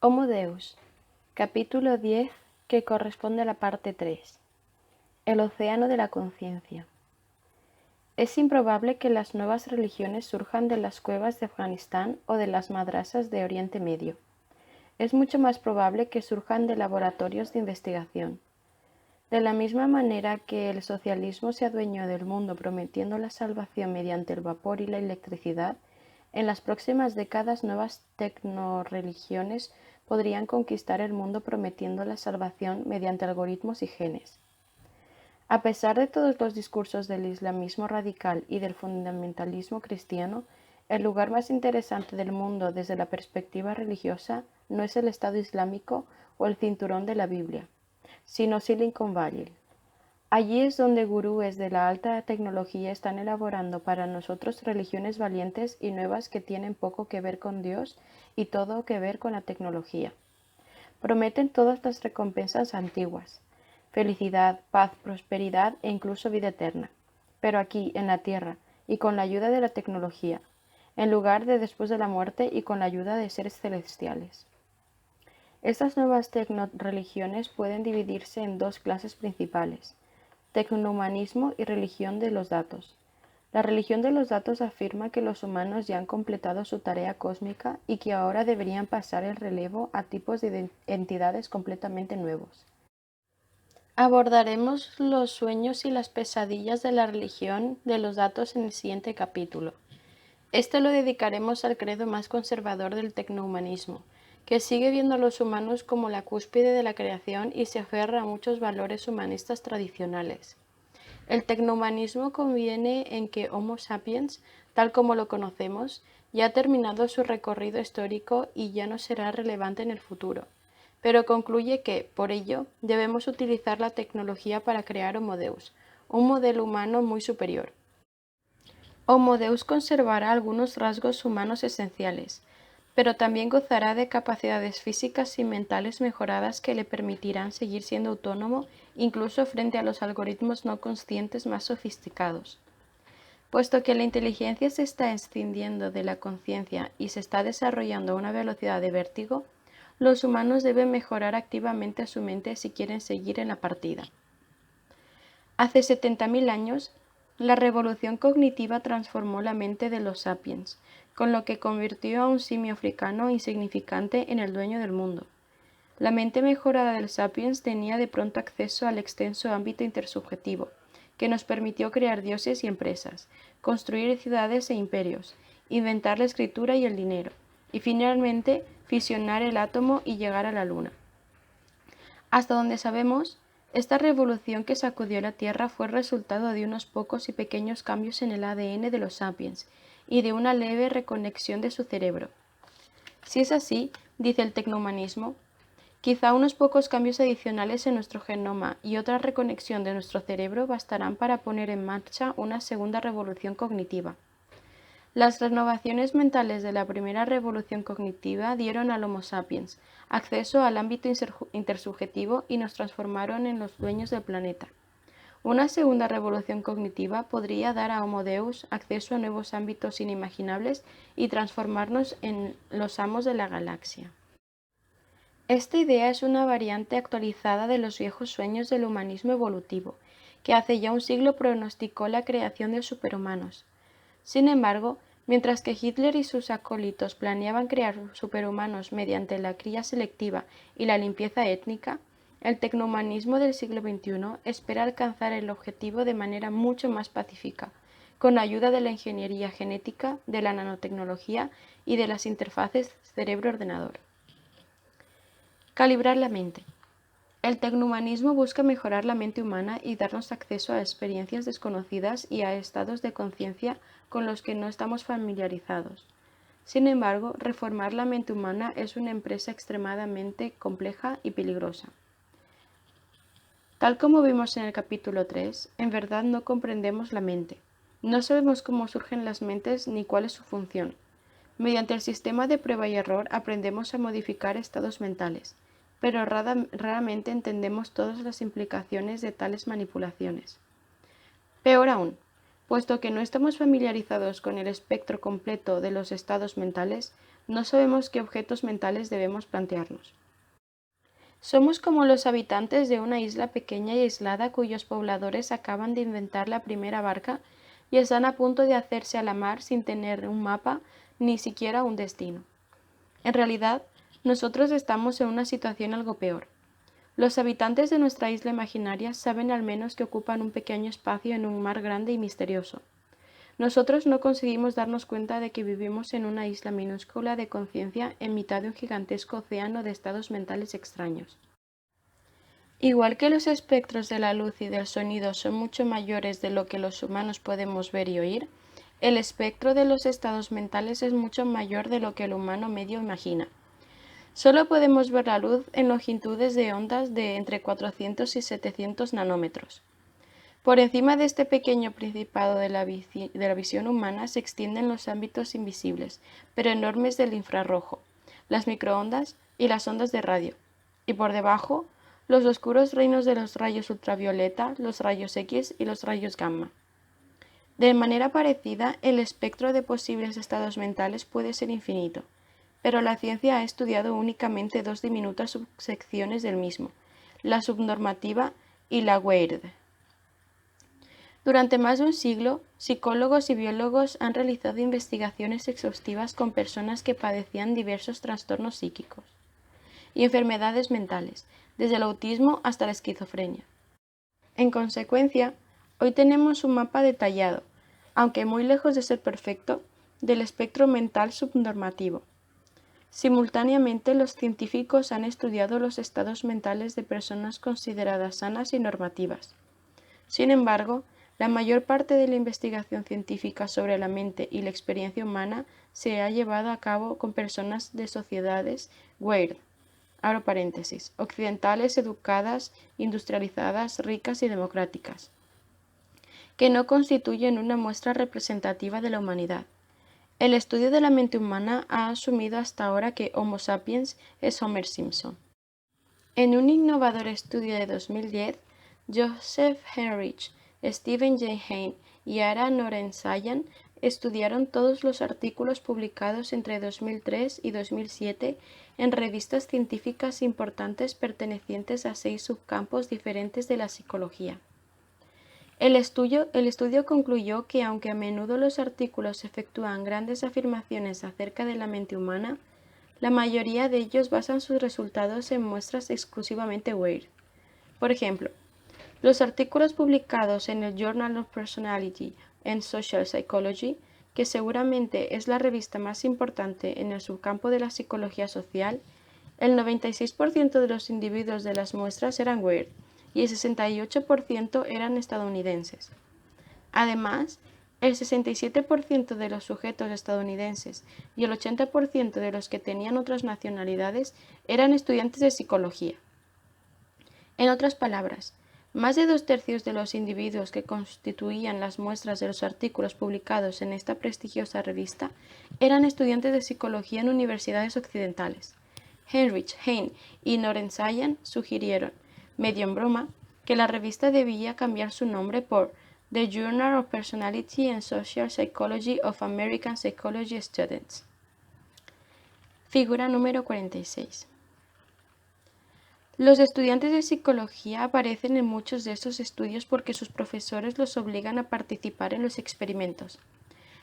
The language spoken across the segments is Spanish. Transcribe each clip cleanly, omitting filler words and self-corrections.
Homo Deus, capítulo 10, que corresponde a la parte 3. El océano de la conciencia. Es improbable que las nuevas religiones surjan de las cuevas de Afganistán o de las madrasas de Oriente Medio. Es mucho más probable que surjan de laboratorios de investigación. De la misma manera que el socialismo se adueñó del mundo prometiendo la salvación mediante el vapor y la electricidad, en las próximas décadas nuevas tecnoreligiones podrían conquistar el mundo prometiendo la salvación mediante algoritmos y genes. A pesar de todos los discursos del islamismo radical y del fundamentalismo cristiano, el lugar más interesante del mundo desde la perspectiva religiosa no es el Estado Islámico o el cinturón de la Biblia, sino Silicon Valley. Allí es donde gurúes de la alta tecnología están elaborando para nosotros religiones valientes y nuevas que tienen poco que ver con Dios y todo que ver con la tecnología. Prometen todas las recompensas antiguas: felicidad, paz, prosperidad e incluso vida eterna, pero aquí, en la tierra, y con la ayuda de la tecnología, en lugar de después de la muerte y con la ayuda de seres celestiales. Estas nuevas tecnoreligiones pueden dividirse en dos clases principales: tecnohumanismo y religión de los datos. La religión de los datos afirma que los humanos ya han completado su tarea cósmica y que ahora deberían pasar el relevo a tipos de entidades completamente nuevos. Abordaremos los sueños y las pesadillas de la religión de los datos en el siguiente capítulo. Este lo dedicaremos al credo más conservador del tecnohumanismo, que sigue viendo a los humanos como la cúspide de la creación y se aferra a muchos valores humanistas tradicionales. El tecnohumanismo conviene en que Homo sapiens, tal como lo conocemos, ya ha terminado su recorrido histórico y ya no será relevante en el futuro, pero concluye que, por ello, debemos utilizar la tecnología para crear Homo Deus, un modelo humano muy superior. Homo Deus conservará algunos rasgos humanos esenciales, pero también gozará de capacidades físicas y mentales mejoradas que le permitirán seguir siendo autónomo incluso frente a los algoritmos no conscientes más sofisticados. Puesto que la inteligencia se está escindiendo de la conciencia y se está desarrollando a una velocidad de vértigo, los humanos deben mejorar activamente su mente si quieren seguir en la partida. Hace 70.000 años, la revolución cognitiva transformó la mente de los sapiens, con lo que convirtió a un simio africano insignificante en el dueño del mundo. La mente mejorada del sapiens tenía de pronto acceso al extenso ámbito intersubjetivo, que nos permitió crear dioses y empresas, construir ciudades e imperios, inventar la escritura y el dinero, y finalmente fisionar el átomo y llegar a la luna. Hasta donde sabemos, esta revolución que sacudió la Tierra fue resultado de unos pocos y pequeños cambios en el ADN de los sapiens y de una leve reconexión de su cerebro. Si es así, dice el tecnohumanismo, quizá unos pocos cambios adicionales en nuestro genoma y otra reconexión de nuestro cerebro bastarán para poner en marcha una segunda revolución cognitiva. Las renovaciones mentales de la primera revolución cognitiva dieron al Homo sapiens acceso al ámbito intersubjetivo y nos transformaron en los dueños del planeta. Una segunda revolución cognitiva podría dar a Homo Deus acceso a nuevos ámbitos inimaginables y transformarnos en los amos de la galaxia. Esta idea es una variante actualizada de los viejos sueños del humanismo evolutivo, que hace ya un siglo pronosticó la creación de superhumanos. Sin embargo, mientras que Hitler y sus acólitos planeaban crear superhumanos mediante la cría selectiva y la limpieza étnica, el tecnohumanismo del siglo XXI espera alcanzar el objetivo de manera mucho más pacífica, con ayuda de la ingeniería genética, de la nanotecnología y de las interfaces cerebro-ordenador. Calibrar la mente. El tecnohumanismo busca mejorar la mente humana y darnos acceso a experiencias desconocidas y a estados de conciencia con los que no estamos familiarizados. Sin embargo, reformar la mente humana es una empresa extremadamente compleja y peligrosa. Tal como vimos en el capítulo 3, en verdad no comprendemos la mente. No sabemos cómo surgen las mentes ni cuál es su función. Mediante el sistema de prueba y error aprendemos a modificar estados mentales, pero raramente entendemos todas las implicaciones de tales manipulaciones. Peor aún, puesto que no estamos familiarizados con el espectro completo de los estados mentales, no sabemos qué objetos mentales debemos plantearnos. Somos como los habitantes de una isla pequeña y aislada cuyos pobladores acaban de inventar la primera barca y están a punto de hacerse a la mar sin tener un mapa ni siquiera un destino. En realidad, nosotros estamos en una situación algo peor. Los habitantes de nuestra isla imaginaria saben al menos que ocupan un pequeño espacio en un mar grande y misterioso. Nosotros no conseguimos darnos cuenta de que vivimos en una isla minúscula de conciencia en mitad de un gigantesco océano de estados mentales extraños. Igual que los espectros de la luz y del sonido son mucho mayores de lo que los humanos podemos ver y oír, el espectro de los estados mentales es mucho mayor de lo que el humano medio imagina. Solo podemos ver la luz en longitudes de ondas de entre 400 y 700 nanómetros. Por encima de este pequeño principado de la visión humana se extienden los ámbitos invisibles, pero enormes del infrarrojo, las microondas y las ondas de radio, y por debajo, los oscuros reinos de los rayos ultravioleta, los rayos X y los rayos gamma. De manera parecida, el espectro de posibles estados mentales puede ser infinito, pero la ciencia ha estudiado únicamente dos diminutas subsecciones del mismo, la subnormativa y la weird. Durante más de un siglo, psicólogos y biólogos han realizado investigaciones exhaustivas con personas que padecían diversos trastornos psíquicos y enfermedades mentales, desde el autismo hasta la esquizofrenia. En consecuencia, hoy tenemos un mapa detallado, aunque muy lejos de ser perfecto, del espectro mental subnormativo. Simultáneamente, los científicos han estudiado los estados mentales de personas consideradas sanas y normativas. Sin embargo, la mayor parte de la investigación científica sobre la mente y la experiencia humana se ha llevado a cabo con personas de sociedades weird, abro paréntesis, occidentales, educadas, industrializadas, ricas y democráticas, que no constituyen una muestra representativa de la humanidad. El estudio de la mente humana ha asumido hasta ahora que Homo sapiens es Homer Simpson. En un innovador estudio de 2010, Joseph Henrich, Stephen J. Hein y Ara Norensayan estudiaron todos los artículos publicados entre 2003 y 2007 en revistas científicas importantes pertenecientes a 6 subcampos diferentes de la psicología. El estudio concluyó que aunque a menudo los artículos efectúan grandes afirmaciones acerca de la mente humana, la mayoría de ellos basan sus resultados en muestras exclusivamente weird. Por ejemplo, los artículos publicados en el Journal of Personality and Social Psychology, que seguramente es la revista más importante en el subcampo de la psicología social, el 96% de los individuos de las muestras eran weird y el 68% eran estadounidenses. Además, el 67% de los sujetos estadounidenses y el 80% de los que tenían otras nacionalidades eran estudiantes de psicología. En otras palabras, más de 2/3 de los individuos que constituían las muestras de los artículos publicados en esta prestigiosa revista eran estudiantes de psicología en universidades occidentales. Henrich, Hein y Norensayan sugirieron, medio en broma, que la revista debía cambiar su nombre por The Journal of Personality and Social Psychology of American Psychology Students. Figura número 46. Los estudiantes de psicología aparecen en muchos de estos estudios porque sus profesores los obligan a participar en los experimentos.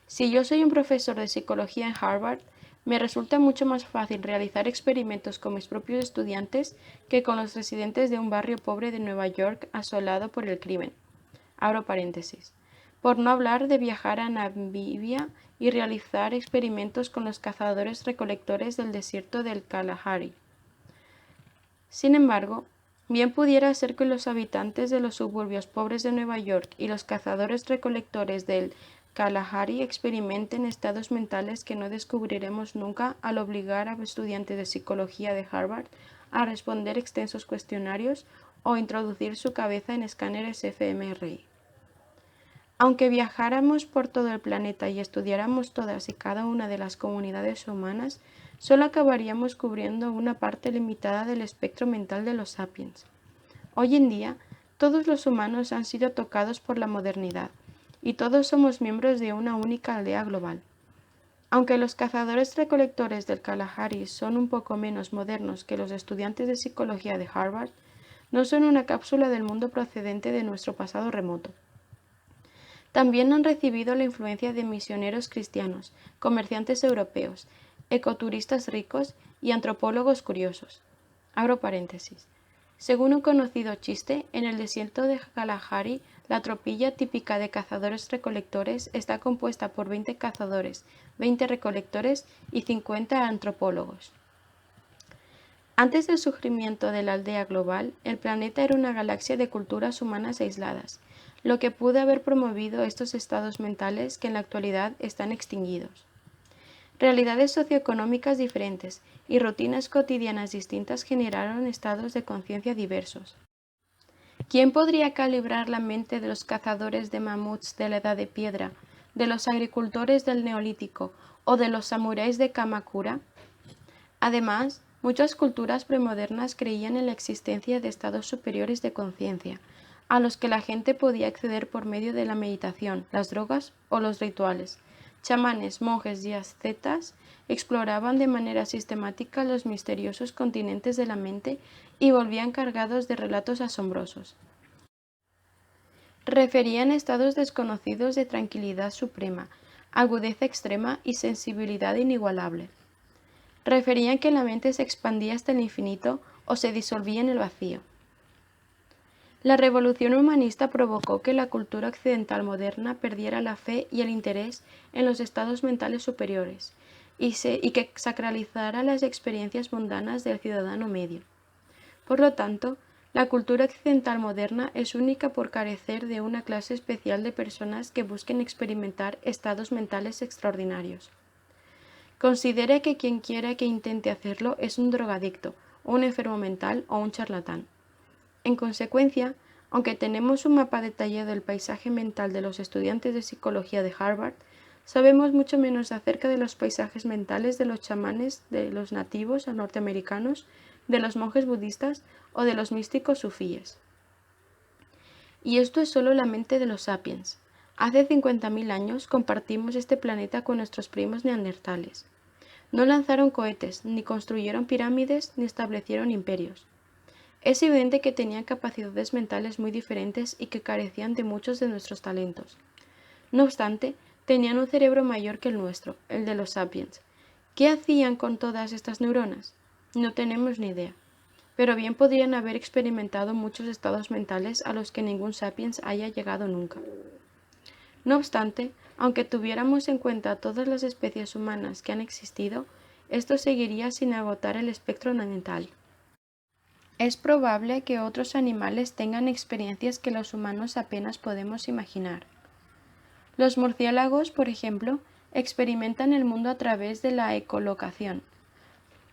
Si yo soy un profesor de psicología en Harvard, me resulta mucho más fácil realizar experimentos con mis propios estudiantes que con los residentes de un barrio pobre de Nueva York asolado por el crimen. Abro paréntesis. Por no hablar de viajar a Namibia y realizar experimentos con los cazadores-recolectores del desierto del Kalahari. Sin embargo, bien pudiera ser que los habitantes de los suburbios pobres de Nueva York y los cazadores-recolectores del Kalahari experimenten estados mentales que no descubriremos nunca al obligar a estudiantes de psicología de Harvard a responder extensos cuestionarios o introducir su cabeza en escáneres fMRI. Aunque viajáramos por todo el planeta y estudiáramos todas y cada una de las comunidades humanas, solo acabaríamos cubriendo una parte limitada del espectro mental de los sapiens. Hoy en día, todos los humanos han sido tocados por la modernidad, y todos somos miembros de una única aldea global. Aunque los cazadores-recolectores del Kalahari son un poco menos modernos que los estudiantes de psicología de Harvard, no son una cápsula del mundo procedente de nuestro pasado remoto. También han recibido la influencia de misioneros cristianos, comerciantes europeos, ecoturistas ricos y antropólogos curiosos. Abro paréntesis. Según un conocido chiste, en el desierto de Kalahari, la tropilla típica de cazadores-recolectores está compuesta por 20 cazadores, 20 recolectores y 50 antropólogos. Antes del surgimiento de la aldea global, el planeta era una galaxia de culturas humanas aisladas, lo que pudo haber promovido estos estados mentales que en la actualidad están extinguidos. Realidades socioeconómicas diferentes y rutinas cotidianas distintas generaron estados de conciencia diversos. ¿Quién podría calibrar la mente de los cazadores de mamuts de la Edad de Piedra, de los agricultores del Neolítico o de los samuráis de Kamakura? Además, muchas culturas premodernas creían en la existencia de estados superiores de conciencia, a los que la gente podía acceder por medio de la meditación, las drogas o los rituales. Chamanes, monjes y ascetas exploraban de manera sistemática los misteriosos continentes de la mente y volvían cargados de relatos asombrosos. Referían estados desconocidos de tranquilidad suprema, agudeza extrema y sensibilidad inigualable. Referían que la mente se expandía hasta el infinito o se disolvía en el vacío. La revolución humanista provocó que la cultura occidental moderna perdiera la fe y el interés en los estados mentales superiores y que sacralizara las experiencias mundanas del ciudadano medio. Por lo tanto, la cultura occidental moderna es única por carecer de una clase especial de personas que busquen experimentar estados mentales extraordinarios. Considere que quien quiera que intente hacerlo es un drogadicto, un enfermo mental o un charlatán. En consecuencia, aunque tenemos un mapa detallado del paisaje mental de los estudiantes de psicología de Harvard, sabemos mucho menos acerca de los paisajes mentales de los chamanes, de los nativos norteamericanos, de los monjes budistas o de los místicos sufíes. Y esto es solo la mente de los sapiens. Hace 50.000 años compartimos este planeta con nuestros primos neandertales. No lanzaron cohetes, ni construyeron pirámides, ni establecieron imperios. Es evidente que tenían capacidades mentales muy diferentes y que carecían de muchos de nuestros talentos. No obstante, tenían un cerebro mayor que el nuestro, el de los sapiens. ¿Qué hacían con todas estas neuronas? No tenemos ni idea, pero bien podrían haber experimentado muchos estados mentales a los que ningún sapiens haya llegado nunca. No obstante, aunque tuviéramos en cuenta todas las especies humanas que han existido, esto seguiría sin agotar el espectro mental. Es probable que otros animales tengan experiencias que los humanos apenas podemos imaginar. Los murciélagos, por ejemplo, experimentan el mundo a través de la ecolocación.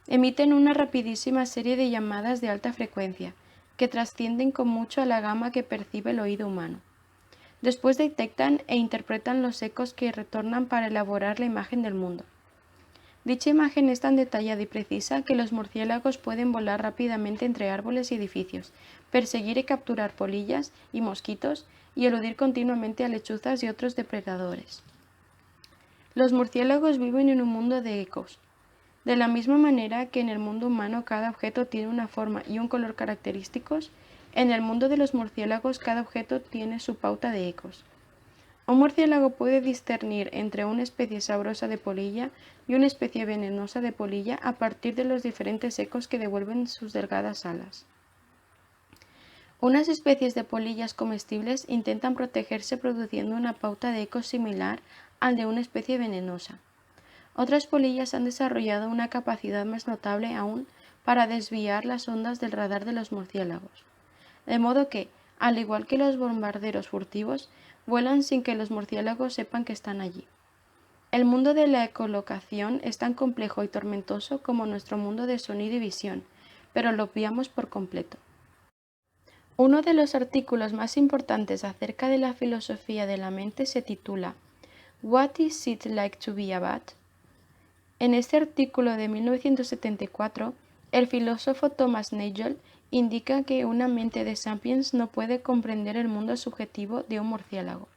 Emiten una rapidísima serie de llamadas de alta frecuencia, que trascienden con mucho a la gama que percibe el oído humano. Después detectan e interpretan los ecos que retornan para elaborar la imagen del mundo. Dicha imagen es tan detallada y precisa que los murciélagos pueden volar rápidamente entre árboles y edificios, perseguir y capturar polillas y mosquitos y eludir continuamente a lechuzas y otros depredadores. Los murciélagos viven en un mundo de ecos. De la misma manera que en el mundo humano cada objeto tiene una forma y un color característicos, en el mundo de los murciélagos cada objeto tiene su pauta de ecos. Un murciélago puede discernir entre una especie sabrosa de polilla y una especie venenosa de polilla a partir de los diferentes ecos que devuelven sus delgadas alas. Unas especies de polillas comestibles intentan protegerse produciendo una pauta de ecos similar al de una especie venenosa. Otras polillas han desarrollado una capacidad más notable aún para desviar las ondas del radar de los murciélagos. De modo que, al igual que los bombarderos furtivos, vuelan sin que los murciélagos sepan que están allí. El mundo de la ecolocación es tan complejo y tormentoso como nuestro mundo de sonido y visión, pero lo obviamos por completo. Uno de los artículos más importantes acerca de la filosofía de la mente se titula What is it like to be a bat? En este artículo de 1974, el filósofo Thomas Nagel indica que una mente de sapiens no puede comprender el mundo subjetivo de un murciélago.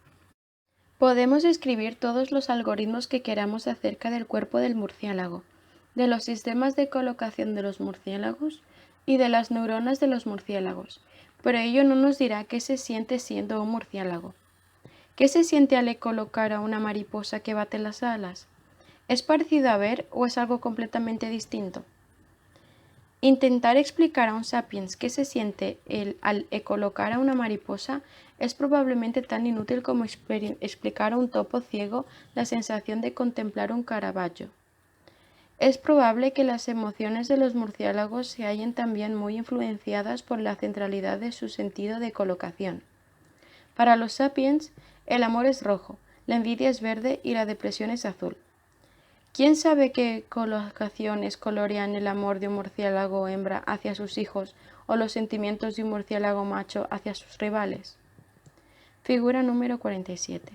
Podemos escribir todos los algoritmos que queramos acerca del cuerpo del murciélago, de los sistemas de colocación de los murciélagos y de las neuronas de los murciélagos, pero ello no nos dirá qué se siente siendo un murciélago. ¿Qué se siente al colocar a una mariposa que bate las alas? ¿Es parecido a ver o es algo completamente distinto? Intentar explicar a un sapiens qué se siente al ecolocar a una mariposa es probablemente tan inútil como explicar a un topo ciego la sensación de contemplar un Caravaggio. Es probable que las emociones de los murciélagos se hallen también muy influenciadas por la centralidad de su sentido de colocación. Para los sapiens, el amor es rojo, la envidia es verde y la depresión es azul. ¿Quién sabe qué colocaciones colorean el amor de un murciélago hembra hacia sus hijos o los sentimientos de un murciélago macho hacia sus rivales? Figura número 47.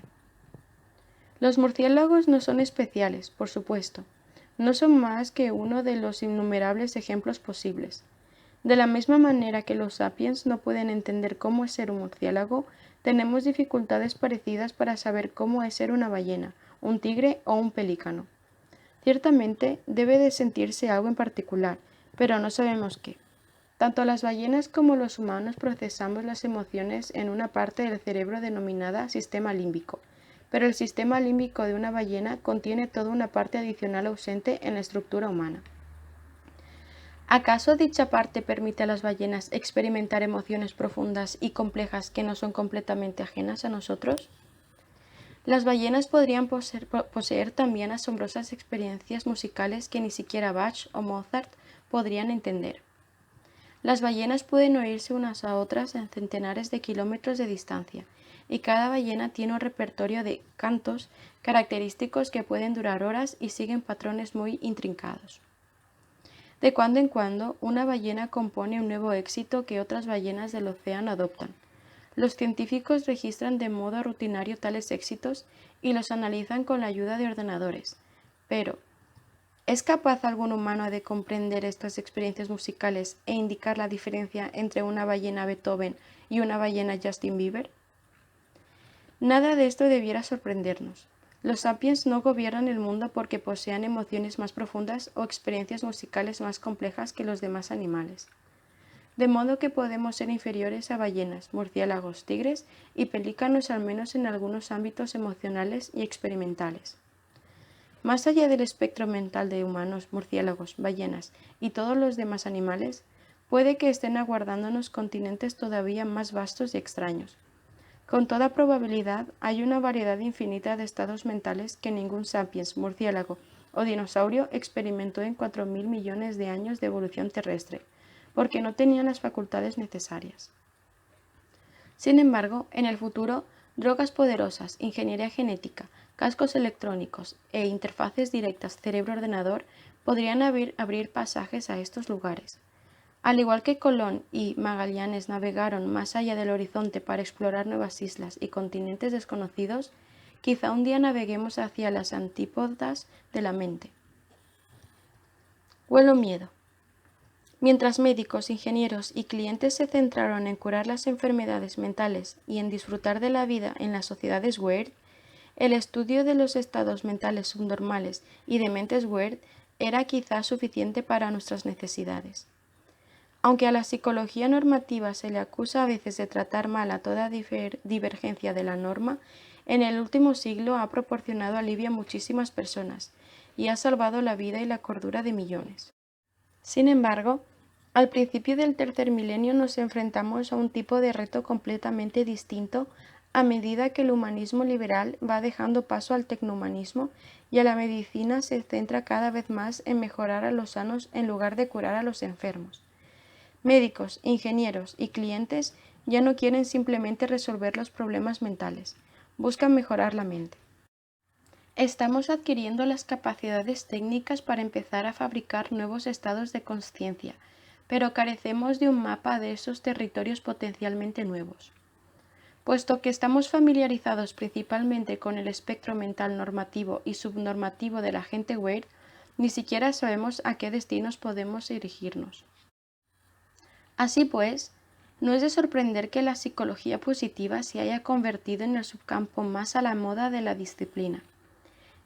Los murciélagos no son especiales, por supuesto. No son más que uno de los innumerables ejemplos posibles. De la misma manera que los sapiens no pueden entender cómo es ser un murciélago, tenemos dificultades parecidas para saber cómo es ser una ballena, un tigre o un pelícano. Ciertamente debe de sentirse algo en particular, pero no sabemos qué. Tanto las ballenas como los humanos procesamos las emociones en una parte del cerebro denominada sistema límbico, pero el sistema límbico de una ballena contiene toda una parte adicional ausente en la estructura humana. ¿Acaso dicha parte permite a las ballenas experimentar emociones profundas y complejas que no son completamente ajenas a nosotros? Las ballenas podrían poseer también asombrosas experiencias musicales que ni siquiera Bach o Mozart podrían entender. Las ballenas pueden oírse unas a otras en centenares de kilómetros de distancia, y cada ballena tiene un repertorio de cantos característicos que pueden durar horas y siguen patrones muy intrincados. De cuando en cuando, una ballena compone un nuevo éxito que otras ballenas del océano adoptan. Los científicos registran de modo rutinario tales éxitos y los analizan con la ayuda de ordenadores. Pero, ¿es capaz algún humano de comprender estas experiencias musicales e indicar la diferencia entre una ballena Beethoven y una ballena Justin Bieber? Nada de esto debiera sorprendernos. Los sapiens no gobiernan el mundo porque posean emociones más profundas o experiencias musicales más complejas que los demás animales. De modo que podemos ser inferiores a ballenas, murciélagos, tigres y pelícanos al menos en algunos ámbitos emocionales y experimentales. Más allá del espectro mental de humanos, murciélagos, ballenas y todos los demás animales, puede que estén aguardándonos continentes todavía más vastos y extraños. Con toda probabilidad hay una variedad infinita de estados mentales que ningún sapiens, murciélago o dinosaurio experimentó en 4.000 millones de años de evolución terrestre, porque no tenían las facultades necesarias. Sin embargo, en el futuro, drogas poderosas, ingeniería genética, cascos electrónicos e interfaces directas cerebro-ordenador podrían abrir pasajes a estos lugares. Al igual que Colón y Magallanes navegaron más allá del horizonte para explorar nuevas islas y continentes desconocidos, quizá un día naveguemos hacia las antípodas de la mente. Huelo miedo. Mientras médicos, ingenieros y clientes se centraron en curar las enfermedades mentales y en disfrutar de la vida en las sociedades weird, el estudio de los estados mentales subnormales y de mentes weird era quizá suficiente para nuestras necesidades. Aunque a la psicología normativa se le acusa a veces de tratar mal a toda divergencia de la norma, en el último siglo ha proporcionado alivio a muchísimas personas y ha salvado la vida y la cordura de millones. Sin embargo, al principio del tercer milenio nos enfrentamos a un tipo de reto completamente distinto a medida que el humanismo liberal va dejando paso al tecnohumanismo y a la medicina se centra cada vez más en mejorar a los sanos en lugar de curar a los enfermos. Médicos, ingenieros y clientes ya no quieren simplemente resolver los problemas mentales, buscan mejorar la mente. Estamos adquiriendo las capacidades técnicas para empezar a fabricar nuevos estados de conciencia, pero carecemos de un mapa de esos territorios potencialmente nuevos. Puesto que estamos familiarizados principalmente con el espectro mental normativo y subnormativo de la gente weird, ni siquiera sabemos a qué destinos podemos dirigirnos. Así pues, No es de sorprender que la psicología positiva se haya convertido en el subcampo más a la moda de la disciplina.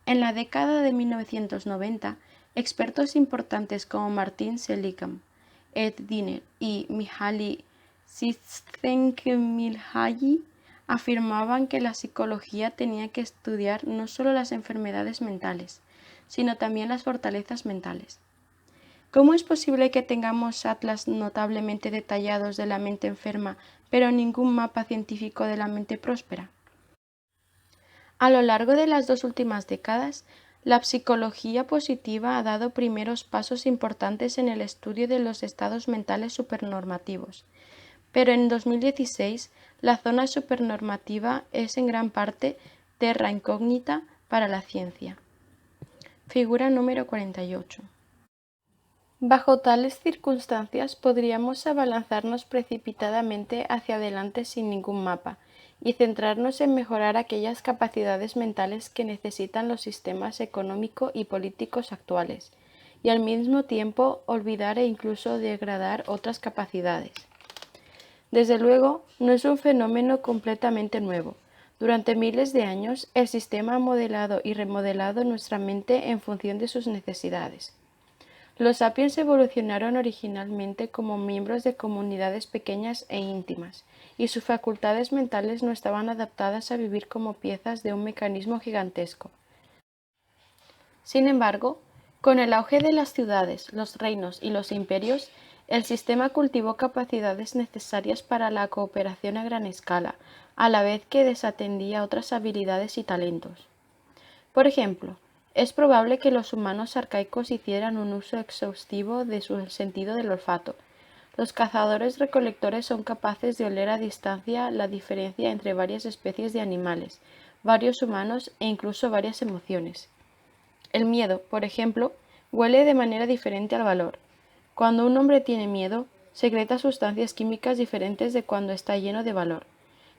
En la década de 1990, expertos importantes como Martin Seligman, Ed Diner y Mihaly Csikszentmihalyi afirmaban que la psicología tenía que estudiar no solo las enfermedades mentales, sino también las fortalezas mentales. ¿Cómo es posible que tengamos atlas notablemente detallados de la mente enferma, pero ningún mapa científico de la mente próspera? A lo largo de las 2 últimas décadas, la psicología positiva ha dado primeros pasos importantes en el estudio de los estados mentales supernormativos, pero en 2016 la zona supernormativa es en gran parte terra incógnita para la ciencia. Figura número 48. Bajo tales circunstancias podríamos abalanzarnos precipitadamente hacia adelante sin ningún mapa y centrarnos en mejorar aquellas capacidades mentales que necesitan los sistemas económico y políticos actuales, y al mismo tiempo olvidar e incluso degradar otras capacidades. Desde luego, no es un fenómeno completamente nuevo. Durante miles de años, el sistema ha modelado y remodelado nuestra mente en función de sus necesidades. Los sapiens evolucionaron originalmente como miembros de comunidades pequeñas e íntimas, y sus facultades mentales no estaban adaptadas a vivir como piezas de un mecanismo gigantesco. Sin embargo, con el auge de las ciudades, los reinos y los imperios, el sistema cultivó capacidades necesarias para la cooperación a gran escala, a la vez que desatendía otras habilidades y talentos. Por ejemplo, es probable que los humanos arcaicos hicieran un uso exhaustivo de su sentido del olfato. Los cazadores-recolectores son capaces de oler a distancia la diferencia entre varias especies de animales, varios humanos e incluso varias emociones. El miedo, por ejemplo, huele de manera diferente al valor. Cuando un hombre tiene miedo, secreta sustancias químicas diferentes de cuando está lleno de valor.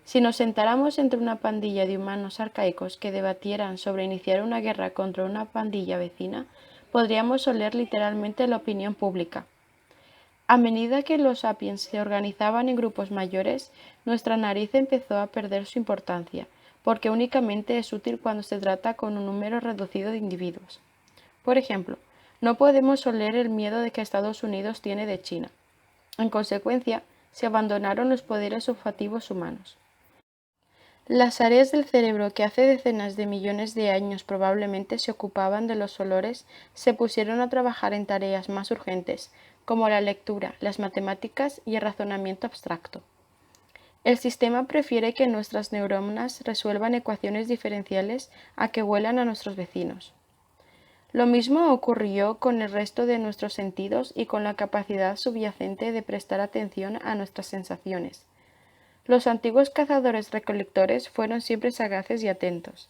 Si nos sentáramos entre una pandilla de humanos arcaicos que debatieran sobre iniciar una guerra contra una pandilla vecina, podríamos oler literalmente la opinión pública. A medida que los sapiens se organizaban en grupos mayores, nuestra nariz empezó a perder su importancia, porque únicamente es útil cuando se trata con un número reducido de individuos. Por ejemplo, no podemos oler el miedo de que Estados Unidos tiene de China. En consecuencia, se abandonaron los poderes olfativos humanos. Las áreas del cerebro que hace decenas de millones de años probablemente se ocupaban de los olores se pusieron a trabajar en tareas más urgentes, como la lectura, las matemáticas y el razonamiento abstracto. El sistema prefiere que nuestras neuronas resuelvan ecuaciones diferenciales a que huelan a nuestros vecinos. Lo mismo ocurrió con el resto de nuestros sentidos y con la capacidad subyacente de prestar atención a nuestras sensaciones. Los antiguos cazadores-recolectores fueron siempre sagaces y atentos.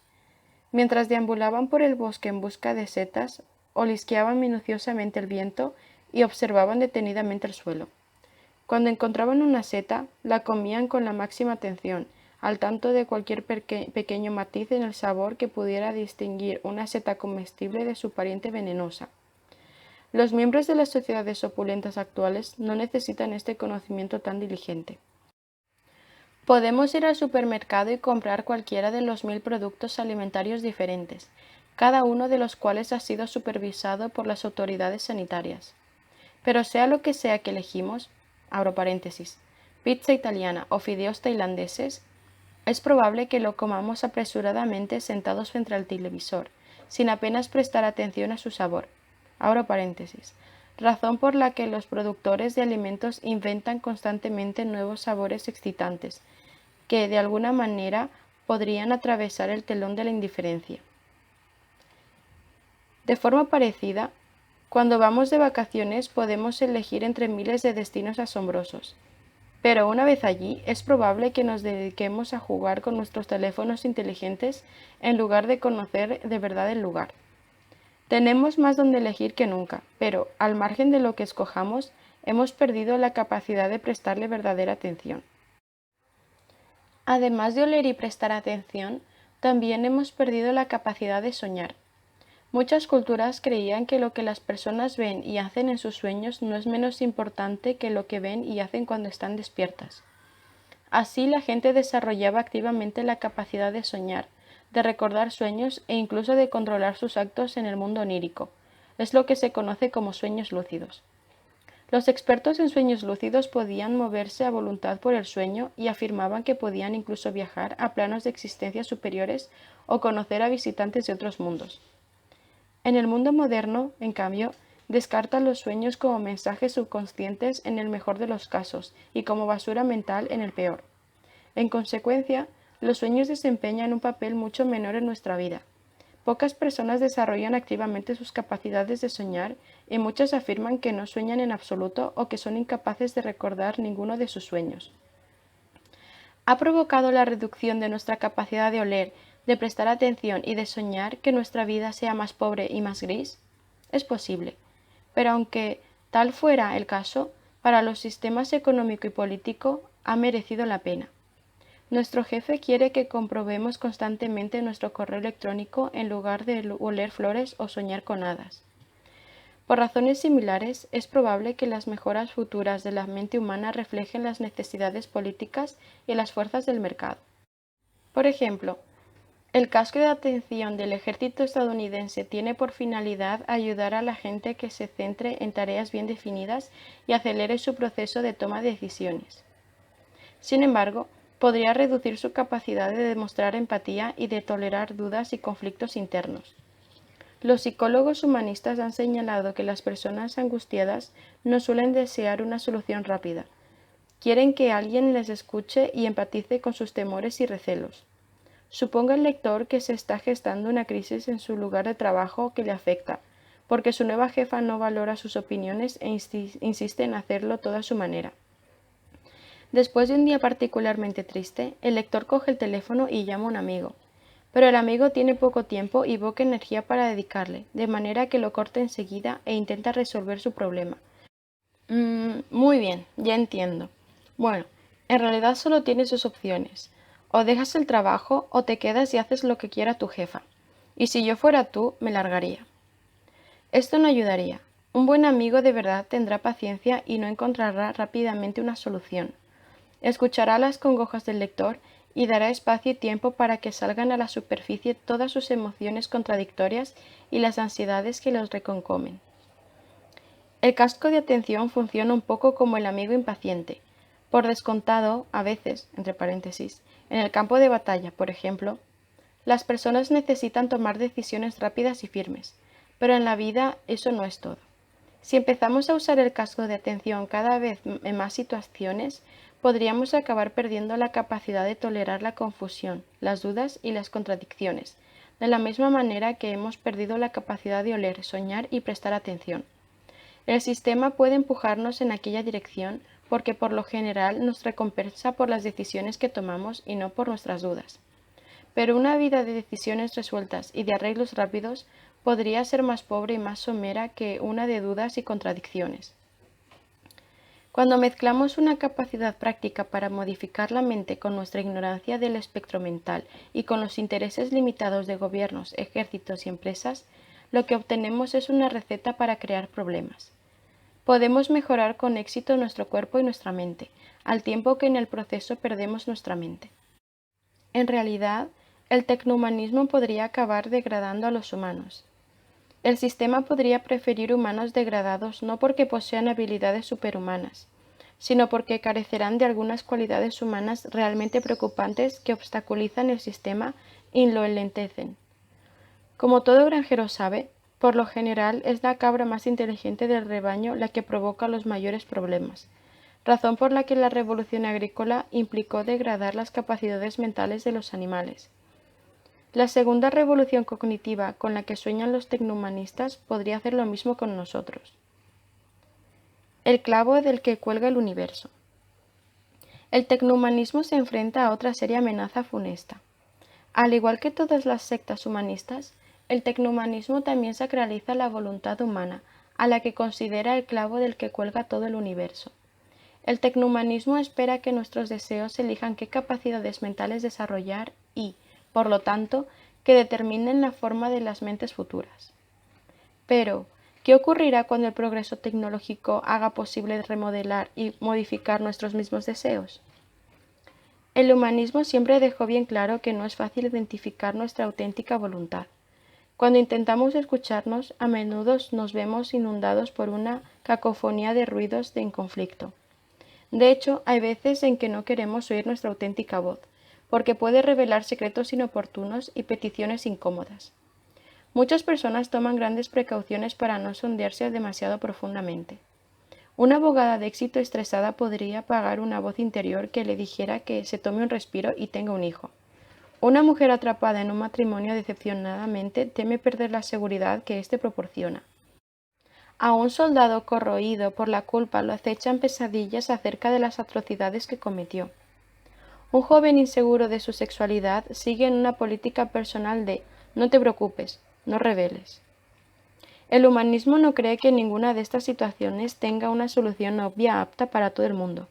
Mientras deambulaban por el bosque en busca de setas, olisqueaban minuciosamente el viento y observaban detenidamente el suelo. Cuando encontraban una seta, la comían con la máxima atención, al tanto de cualquier pequeño matiz en el sabor que pudiera distinguir una seta comestible de su pariente venenosa. Los miembros de las sociedades opulentas actuales no necesitan este conocimiento tan diligente. Podemos ir al supermercado y comprar cualquiera de los 1000 productos alimentarios diferentes, cada uno de los cuales ha sido supervisado por las autoridades sanitarias. Pero sea lo que sea que elegimos, abro paréntesis, pizza italiana o fideos tailandeses, es probable que lo comamos apresuradamente sentados frente al televisor, sin apenas prestar atención a su sabor. Abro paréntesis. Razón por la que los productores de alimentos inventan constantemente nuevos sabores excitantes, que de alguna manera podrían atravesar el telón de la indiferencia. De forma parecida, cuando vamos de vacaciones podemos elegir entre miles de destinos asombrosos, pero una vez allí es probable que nos dediquemos a jugar con nuestros teléfonos inteligentes en lugar de conocer de verdad el lugar. Tenemos más donde elegir que nunca, pero, al margen de lo que escojamos, hemos perdido la capacidad de prestarle verdadera atención. Además de oler y prestar atención, también hemos perdido la capacidad de soñar. Muchas culturas creían que lo que las personas ven y hacen en sus sueños no es menos importante que lo que ven y hacen cuando están despiertas. Así la gente desarrollaba activamente la capacidad de soñar, de recordar sueños e incluso de controlar sus actos en el mundo onírico. Es lo que se conoce como sueños lúcidos. Los expertos en sueños lúcidos podían moverse a voluntad por el sueño y afirmaban que podían incluso viajar a planos de existencia superiores o conocer a visitantes de otros mundos. En el mundo moderno, en cambio, descartan los sueños como mensajes subconscientes en el mejor de los casos y como basura mental en el peor. En consecuencia, los sueños desempeñan un papel mucho menor en nuestra vida. Pocas personas desarrollan activamente sus capacidades de soñar y muchas afirman que no sueñan en absoluto o que son incapaces de recordar ninguno de sus sueños. ¿Ha provocado la reducción de nuestra capacidad de oler, de prestar atención y de soñar que nuestra vida sea más pobre y más gris? Es posible, pero aunque tal fuera el caso, para los sistemas económico y político ha merecido la pena. Nuestro jefe quiere que comprobemos constantemente nuestro correo electrónico en lugar de oler flores o soñar con hadas. Por razones similares, es probable que las mejoras futuras de la mente humana reflejen las necesidades políticas y las fuerzas del mercado. Por ejemplo, el casco de atención del ejército estadounidense tiene por finalidad ayudar a la gente que se centre en tareas bien definidas y acelere su proceso de toma de decisiones. Sin embargo, podría reducir su capacidad de demostrar empatía y de tolerar dudas y conflictos internos. Los psicólogos humanistas han señalado que las personas angustiadas no suelen desear una solución rápida. Quieren que alguien les escuche y empatice con sus temores y recelos. Suponga el lector que se está gestando una crisis en su lugar de trabajo que le afecta, porque su nueva jefa no valora sus opiniones e insiste en hacerlo todo a su manera. Después de un día particularmente triste, el lector coge el teléfono y llama a un amigo. Pero el amigo tiene poco tiempo y poca energía para dedicarle, de manera que lo corta enseguida e intenta resolver su problema. Muy bien, ya entiendo. Bueno, en realidad solo tienes dos opciones. O dejas el trabajo o te quedas y haces lo que quiera tu jefa. Y si yo fuera tú, me largaría. Esto no ayudaría. Un buen amigo de verdad tendrá paciencia y no encontrará rápidamente una solución. Escuchará las congojas del lector y dará espacio y tiempo para que salgan a la superficie todas sus emociones contradictorias y las ansiedades que los reconcomen. El casco de atención funciona un poco como el amigo impaciente. Por descontado, a veces, entre paréntesis, en el campo de batalla, por ejemplo, las personas necesitan tomar decisiones rápidas y firmes, pero en la vida eso no es todo. Si empezamos a usar el casco de atención cada vez en más situaciones, podríamos acabar perdiendo la capacidad de tolerar la confusión, las dudas y las contradicciones, de la misma manera que hemos perdido la capacidad de oler, soñar y prestar atención. El sistema puede empujarnos en aquella dirección porque por lo general nos recompensa por las decisiones que tomamos y no por nuestras dudas. Pero una vida de decisiones resueltas y de arreglos rápidos podría ser más pobre y más somera que una de dudas y contradicciones. Cuando mezclamos una capacidad práctica para modificar la mente con nuestra ignorancia del espectro mental y con los intereses limitados de gobiernos, ejércitos y empresas, lo que obtenemos es una receta para crear problemas. Podemos mejorar con éxito nuestro cuerpo y nuestra mente, al tiempo que en el proceso perdemos nuestra mente. En realidad, el tecnohumanismo podría acabar degradando a los humanos. El sistema podría preferir humanos degradados no porque posean habilidades superhumanas, sino porque carecerán de algunas cualidades humanas realmente preocupantes que obstaculizan el sistema y lo enlentecen. Como todo granjero sabe, por lo general es la cabra más inteligente del rebaño la que provoca los mayores problemas, razón por la que la revolución agrícola implicó degradar las capacidades mentales de los animales. La segunda revolución cognitiva con la que sueñan los tecnohumanistas podría hacer lo mismo con nosotros. El clavo del que cuelga el universo. El tecnohumanismo se enfrenta a otra seria amenaza funesta. Al igual que todas las sectas humanistas, el tecnohumanismo también sacraliza la voluntad humana, a la que considera el clavo del que cuelga todo el universo. El tecnohumanismo espera que nuestros deseos elijan qué capacidades mentales desarrollar y, por lo tanto, que determinen la forma de las mentes futuras. Pero, ¿qué ocurrirá cuando el progreso tecnológico haga posible remodelar y modificar nuestros mismos deseos? El humanismo siempre dejó bien claro que no es fácil identificar nuestra auténtica voluntad. Cuando intentamos escucharnos, a menudo nos vemos inundados por una cacofonía de ruidos en conflicto. De hecho, hay veces en que no queremos oír nuestra auténtica voz, porque puede revelar secretos inoportunos y peticiones incómodas. Muchas personas toman grandes precauciones para no sondearse demasiado profundamente. Una abogada de éxito estresada podría pagar una voz interior que le dijera que se tome un respiro y tenga un hijo. Una mujer atrapada en un matrimonio decepcionadamente teme perder la seguridad que éste proporciona. A un soldado corroído por la culpa lo acechan pesadillas acerca de las atrocidades que cometió. Un joven inseguro de su sexualidad sigue en una política personal de no te preocupes, no reveles. El humanismo no cree que ninguna de estas situaciones tenga una solución obvia apta para todo el mundo,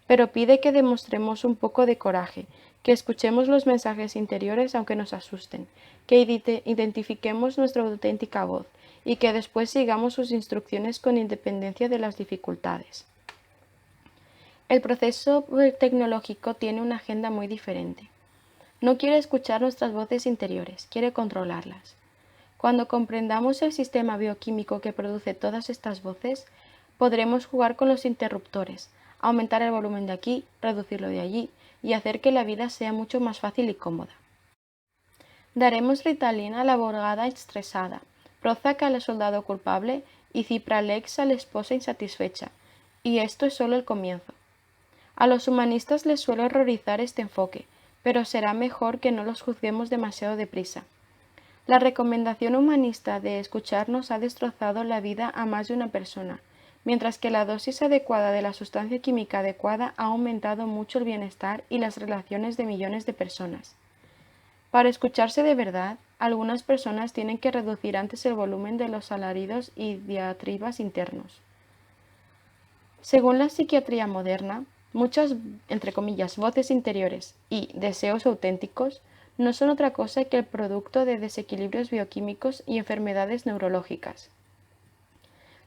pero pide que demostremos un poco de coraje, que escuchemos los mensajes interiores aunque nos asusten, que identifiquemos nuestra auténtica voz y que después sigamos sus instrucciones con independencia de las dificultades. El proceso tecnológico tiene una agenda muy diferente. No quiere escuchar nuestras voces interiores, quiere controlarlas. Cuando comprendamos el sistema bioquímico que produce todas estas voces, podremos jugar con los interruptores, aumentar el volumen de aquí, reducirlo de allí y hacer que la vida sea mucho más fácil y cómoda. Daremos Ritalin a la abogada estresada, Prozac al soldado culpable y Cipralex a la esposa insatisfecha. Y esto es solo el comienzo. A los humanistas les suele horrorizar este enfoque, pero será mejor que no los juzguemos demasiado deprisa. La recomendación humanista de escucharnos ha destrozado la vida a más de una persona, mientras que la dosis adecuada de la sustancia química adecuada ha aumentado mucho el bienestar y las relaciones de millones de personas. Para escucharse de verdad, algunas personas tienen que reducir antes el volumen de los alaridos y diatribas internos. Según la psiquiatría moderna, muchas, entre comillas, voces interiores y deseos auténticos no son otra cosa que el producto de desequilibrios bioquímicos y enfermedades neurológicas.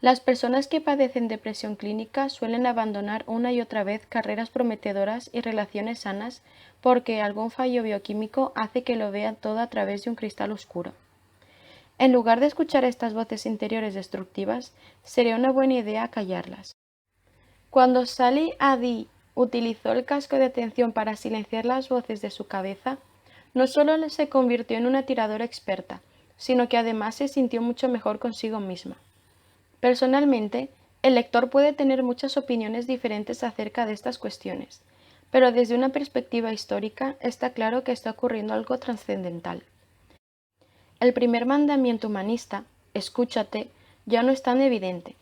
Las personas que padecen depresión clínica suelen abandonar una y otra vez carreras prometedoras y relaciones sanas porque algún fallo bioquímico hace que lo vean todo a través de un cristal oscuro. En lugar de escuchar estas voces interiores destructivas, sería una buena idea callarlas. Cuando Sally Adi utilizó el casco de atención para silenciar las voces de su cabeza, no solo se convirtió en una tiradora experta, sino que además se sintió mucho mejor consigo misma. Personalmente, el lector puede tener muchas opiniones diferentes acerca de estas cuestiones, pero desde una perspectiva histórica está claro que está ocurriendo algo trascendental. El primer mandamiento humanista, escúchate, ya no es tan evidente.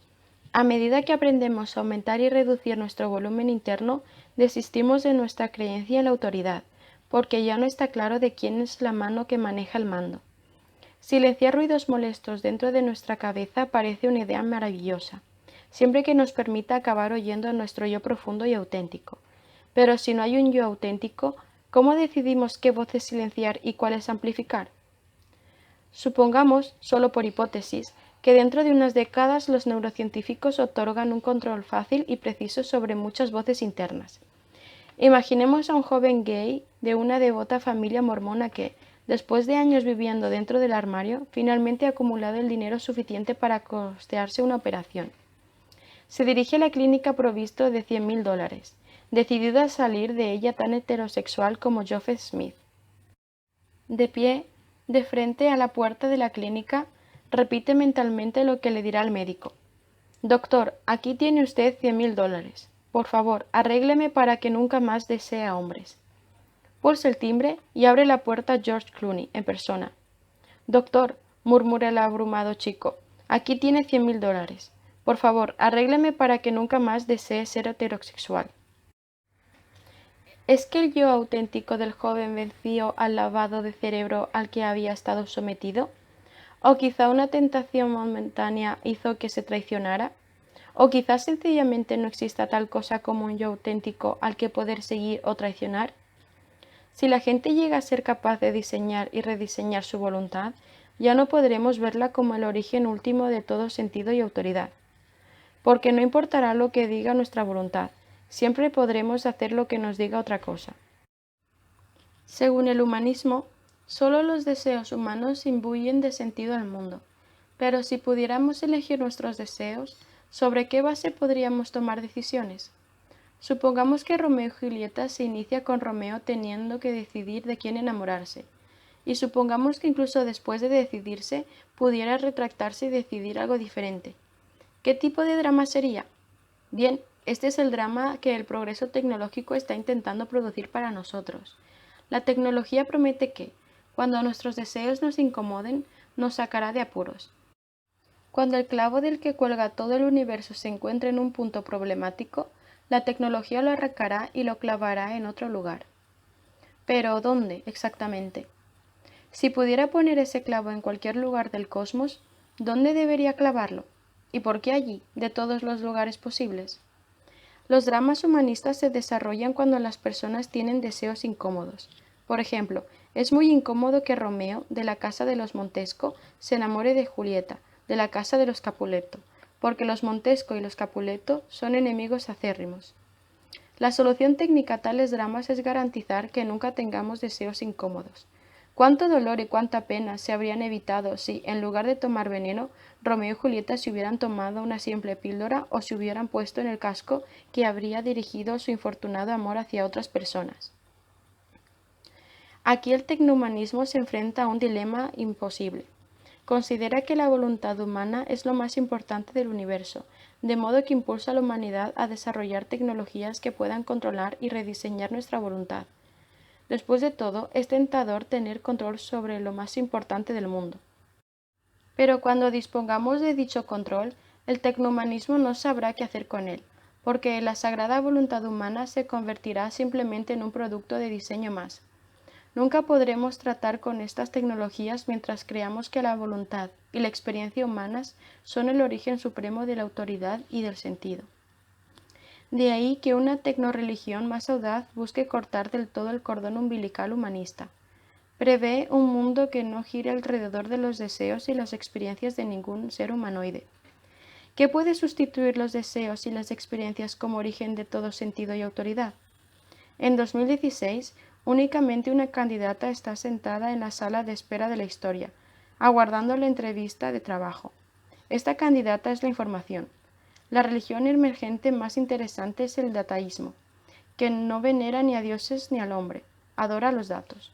A medida que aprendemos a aumentar y reducir nuestro volumen interno, desistimos de nuestra creencia en la autoridad, porque ya no está claro de quién es la mano que maneja el mando. Silenciar ruidos molestos dentro de nuestra cabeza parece una idea maravillosa, siempre que nos permita acabar oyendo a nuestro yo profundo y auténtico. Pero si no hay un yo auténtico, ¿cómo decidimos qué voces silenciar y cuáles amplificar? Supongamos, solo por hipótesis, que dentro de unas décadas los neurocientíficos otorgan un control fácil y preciso sobre muchas voces internas. Imaginemos a un joven gay de una devota familia mormona que, después de años viviendo dentro del armario, finalmente ha acumulado el dinero suficiente para costearse una operación. Se dirige a la clínica provisto de $100,000, decidido a salir de ella tan heterosexual como Joseph Smith. De pie, de frente a la puerta de la clínica, repite mentalmente lo que le dirá el médico. Doctor, aquí tiene usted $100,000. Por favor, arrégleme para que nunca más desee a hombres. Pulsa el timbre y abre la puerta George Clooney, en persona. Doctor, murmura el abrumado chico, aquí tiene $100,000. Por favor, arrégleme para que nunca más desee ser heterosexual. ¿Es que el yo auténtico del joven venció al lavado de cerebro al que había estado sometido? ¿O quizá una tentación momentánea hizo que se traicionara? ¿O quizás sencillamente no exista tal cosa como un yo auténtico al que poder seguir o traicionar? Si la gente llega a ser capaz de diseñar y rediseñar su voluntad, ya no podremos verla como el origen último de todo sentido y autoridad, porque no importará lo que diga nuestra voluntad, siempre podremos hacer lo que nos diga otra cosa. Según el humanismo, solo los deseos humanos imbuyen de sentido al mundo, pero si pudiéramos elegir nuestros deseos, ¿sobre qué base podríamos tomar decisiones? Supongamos que Romeo y Julieta se inicia con Romeo teniendo que decidir de quién enamorarse, y supongamos que incluso después de decidirse pudiera retractarse y decidir algo diferente. ¿Qué tipo de drama sería? Bien, este es el drama que el progreso tecnológico está intentando producir para nosotros. La tecnología promete que, cuando nuestros deseos nos incomoden, nos sacará de apuros. Cuando el clavo del que cuelga todo el universo se encuentre en un punto problemático, la tecnología lo arrancará y lo clavará en otro lugar. Pero, ¿dónde exactamente? Si pudiera poner ese clavo en cualquier lugar del cosmos, ¿dónde debería clavarlo? ¿Y por qué allí, de todos los lugares posibles? Los dramas humanistas se desarrollan cuando las personas tienen deseos incómodos. Por ejemplo, es muy incómodo que Romeo, de la casa de los Montesco, se enamore de Julieta, de la casa de los Capuleto, porque los Montesco y los Capuleto son enemigos acérrimos. La solución técnica a tales dramas es garantizar que nunca tengamos deseos incómodos. ¿Cuánto dolor y cuánta pena se habrían evitado si, en lugar de tomar veneno, Romeo y Julieta se hubieran tomado una simple píldora o se hubieran puesto en el casco que habría dirigido su infortunado amor hacia otras personas? Aquí el tecnohumanismo se enfrenta a un dilema imposible. Considera que la voluntad humana es lo más importante del universo, de modo que impulsa a la humanidad a desarrollar tecnologías que puedan controlar y rediseñar nuestra voluntad. Después de todo, es tentador tener control sobre lo más importante del mundo. Pero cuando dispongamos de dicho control, el tecnohumanismo no sabrá qué hacer con él, porque la sagrada voluntad humana se convertirá simplemente en un producto de diseño más. Nunca podremos tratar con estas tecnologías mientras creamos que la voluntad y la experiencia humanas son el origen supremo de la autoridad y del sentido. De ahí que una tecnoreligión más audaz busque cortar del todo el cordón umbilical humanista. Prevé un mundo que no gire alrededor de los deseos y las experiencias de ningún ser humanoide. ¿Qué puede sustituir los deseos y las experiencias como origen de todo sentido y autoridad? En 2016, únicamente una candidata está sentada en la sala de espera de la historia, aguardando la entrevista de trabajo. Esta candidata es la información. La religión emergente más interesante es el dataísmo, que no venera ni a dioses ni al hombre, adora los datos.